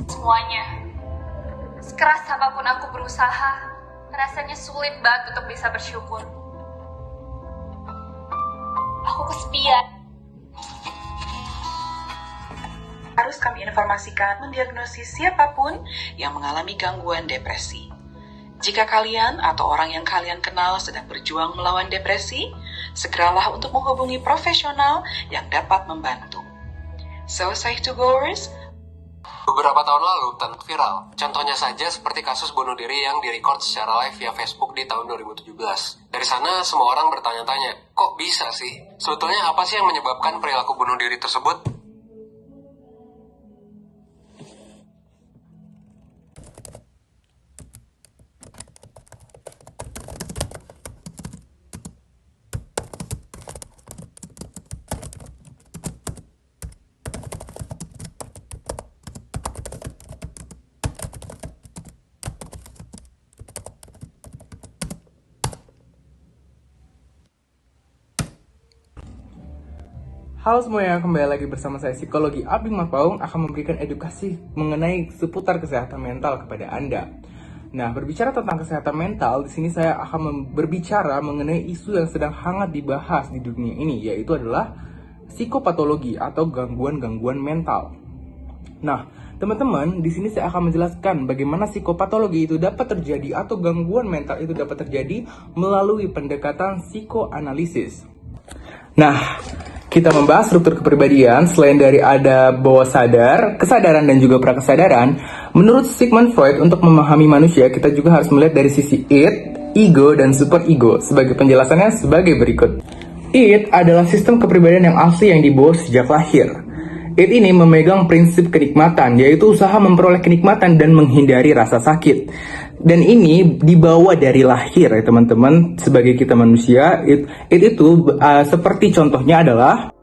Semuanya. Sekeras apapun aku berusaha, rasanya sulit banget untuk bisa bersyukur. Aku kesepian. Harus kami informasikan mendiagnosis siapapun yang mengalami gangguan depresi. Jika kalian atau orang yang kalian kenal sedang berjuang melawan depresi, segeralah untuk menghubungi profesional yang dapat membantu. So, Sahih2Goers, beberapa tahun lalu tentu viral. Contohnya saja seperti kasus bunuh diri yang direcord secara live via Facebook di tahun 2017. Dari sana semua orang bertanya-tanya, kok bisa sih? Sebetulnya apa sih yang menyebabkan perilaku bunuh diri tersebut? Halo semuanya, kembali lagi bersama saya Psikologi Abing Mapaung akan memberikan edukasi mengenai seputar kesehatan mental kepada Anda. Nah, berbicara tentang kesehatan mental, di sini saya akan berbicara mengenai isu yang sedang hangat dibahas di dunia ini, yaitu adalah psikopatologi atau gangguan-gangguan mental. Nah, teman-teman, di sini saya akan menjelaskan bagaimana psikopatologi itu dapat terjadi atau gangguan mental itu dapat terjadi melalui pendekatan psikoanalisis. Nah, kita membahas struktur kepribadian selain dari ada bawah sadar, kesadaran, dan juga prakesadaran. Menurut Sigmund Freud, untuk memahami manusia, kita juga harus melihat dari sisi id, ego, dan superego. Sebagai penjelasannya sebagai berikut. Id adalah sistem kepribadian yang asli yang dibawa sejak lahir. Id ini memegang prinsip kenikmatan, yaitu usaha memperoleh kenikmatan dan menghindari rasa sakit. Dan ini dibawa dari lahir ya teman-teman. Sebagai kita manusia, id itu seperti contohnya adalah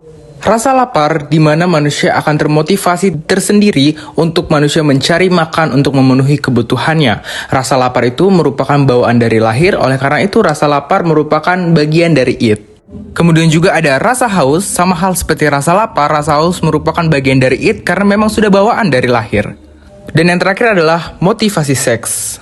rasa lapar, di mana manusia akan termotivasi tersendiri untuk manusia mencari makan untuk memenuhi kebutuhannya. Rasa lapar itu merupakan bawaan dari lahir, oleh karena itu rasa lapar merupakan bagian dari id. Kemudian juga ada rasa haus, sama hal seperti rasa lapar, rasa haus merupakan bagian dari id karena memang sudah bawaan dari lahir. Dan yang terakhir adalah motivasi seks.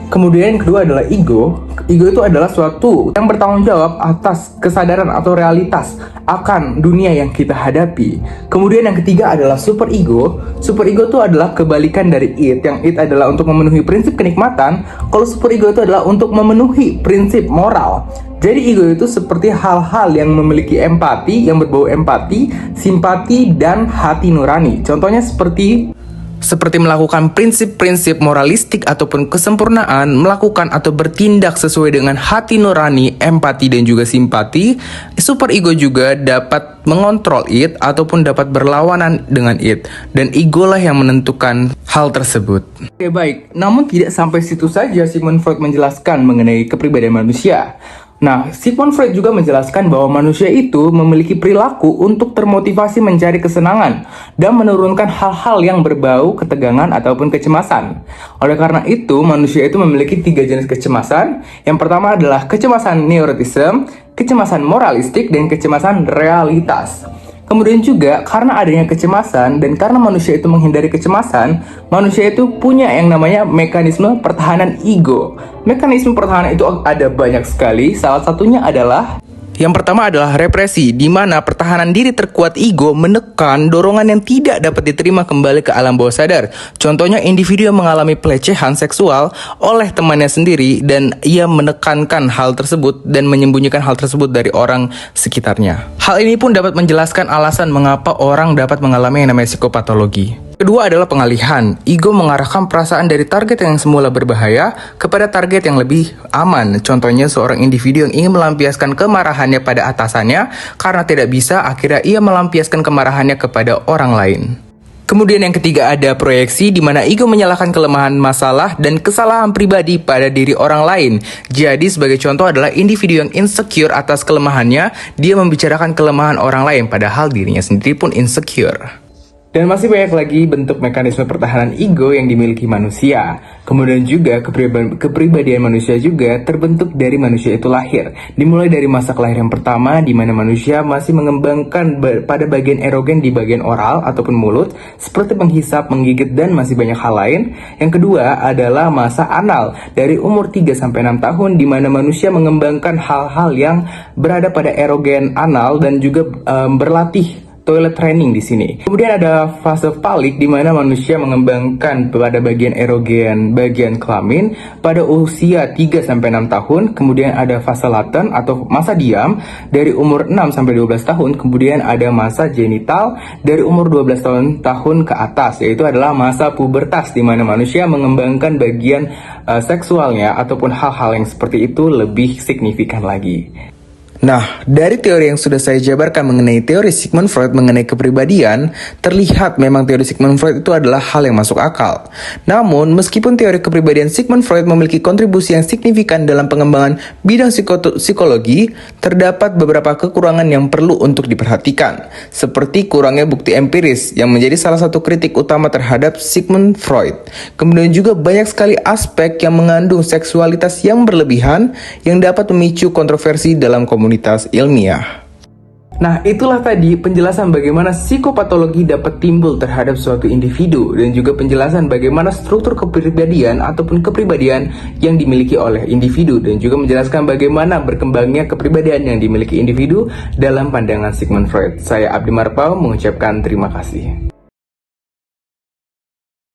Kemudian yang kedua adalah ego. Ego itu adalah suatu yang bertanggung jawab atas kesadaran atau realitas akan dunia yang kita hadapi. Kemudian yang ketiga adalah superego. Superego itu adalah kebalikan dari id. Yang id adalah untuk memenuhi prinsip kenikmatan. Kalau superego itu adalah untuk memenuhi prinsip moral. Jadi ego itu seperti hal-hal yang memiliki empati, yang berbau empati, simpati, dan hati nurani. Contohnya seperti melakukan prinsip-prinsip moralistik ataupun kesempurnaan, melakukan atau bertindak sesuai dengan hati nurani, empati, dan juga simpati. Superego juga dapat mengontrol id ataupun dapat berlawanan dengan id, dan ego lah yang menentukan hal tersebut. Oke, baik, namun tidak sampai situ saja Sigmund Freud menjelaskan mengenai kepribadian manusia. Nah, Sigmund Freud juga menjelaskan bahwa manusia itu memiliki perilaku untuk termotivasi mencari kesenangan dan menurunkan hal-hal yang berbau ketegangan ataupun kecemasan. Oleh karena itu, manusia itu memiliki 3 jenis kecemasan. Yang pertama adalah kecemasan neurotism, kecemasan moralistik, dan kecemasan realitas. Kemudian juga karena adanya kecemasan dan karena manusia itu menghindari kecemasan, manusia itu punya yang namanya mekanisme pertahanan ego. Mekanisme pertahanan itu ada banyak sekali, salah satunya adalah yang pertama adalah represi, di mana pertahanan diri terkuat ego menekan dorongan yang tidak dapat diterima kembali ke alam bawah sadar. Contohnya individu yang mengalami pelecehan seksual oleh temannya sendiri dan ia menekankan hal tersebut dan menyembunyikan hal tersebut dari orang sekitarnya. Hal ini pun dapat menjelaskan alasan mengapa orang dapat mengalami yang namanya psikopatologi. Kedua adalah pengalihan. Ego mengarahkan perasaan dari target yang semula berbahaya kepada target yang lebih aman. Contohnya seorang individu yang ingin melampiaskan kemarahannya pada atasannya karena tidak bisa, akhirnya ia melampiaskan kemarahannya kepada orang lain. Kemudian yang ketiga ada proyeksi, di mana ego menyalahkan kelemahan masalah dan kesalahan pribadi pada diri orang lain. Jadi sebagai contoh adalah individu yang insecure atas kelemahannya, dia membicarakan kelemahan orang lain padahal dirinya sendiri pun insecure. Dan masih banyak lagi bentuk mekanisme pertahanan ego yang dimiliki manusia. Kemudian juga kepribadian manusia juga terbentuk dari manusia itu lahir. Dimulai dari masa kelahiran pertama di mana manusia masih mengembangkan pada bagian erogen di bagian oral ataupun mulut seperti menghisap, menggigit dan masih banyak hal lain. Yang kedua adalah masa anal dari umur 3 sampai 6 tahun di mana manusia mengembangkan hal-hal yang berada pada erogen anal dan juga berlatih toilet training di sini. Kemudian ada fase falik di mana manusia mengembangkan pada bagian erogen, bagian kelamin pada usia 3 sampai 6 tahun. Kemudian ada fase laten atau masa diam dari umur 6 sampai 12 tahun. Kemudian ada masa genital dari umur 12 tahun ke atas, yaitu adalah masa pubertas di mana manusia mengembangkan bagian seksualnya ataupun hal-hal yang seperti itu lebih signifikan lagi. Nah, dari teori yang sudah saya jabarkan mengenai teori Sigmund Freud mengenai kepribadian, terlihat memang teori Sigmund Freud itu adalah hal yang masuk akal. Namun, meskipun teori kepribadian Sigmund Freud memiliki kontribusi yang signifikan dalam pengembangan bidang psikologi, terdapat beberapa kekurangan yang perlu untuk diperhatikan, seperti kurangnya bukti empiris yang menjadi salah satu kritik utama terhadap Sigmund Freud. Kemudian juga banyak sekali aspek yang mengandung seksualitas yang berlebihan yang dapat memicu kontroversi dalam komunitas ilmiah. Nah, itulah tadi penjelasan bagaimana psikopatologi dapat timbul terhadap suatu individu dan juga penjelasan bagaimana struktur kepribadian ataupun kepribadian yang dimiliki oleh individu dan juga menjelaskan bagaimana berkembangnya kepribadian yang dimiliki individu dalam pandangan Sigmund Freud. Saya Abdi Marpau mengucapkan terima kasih.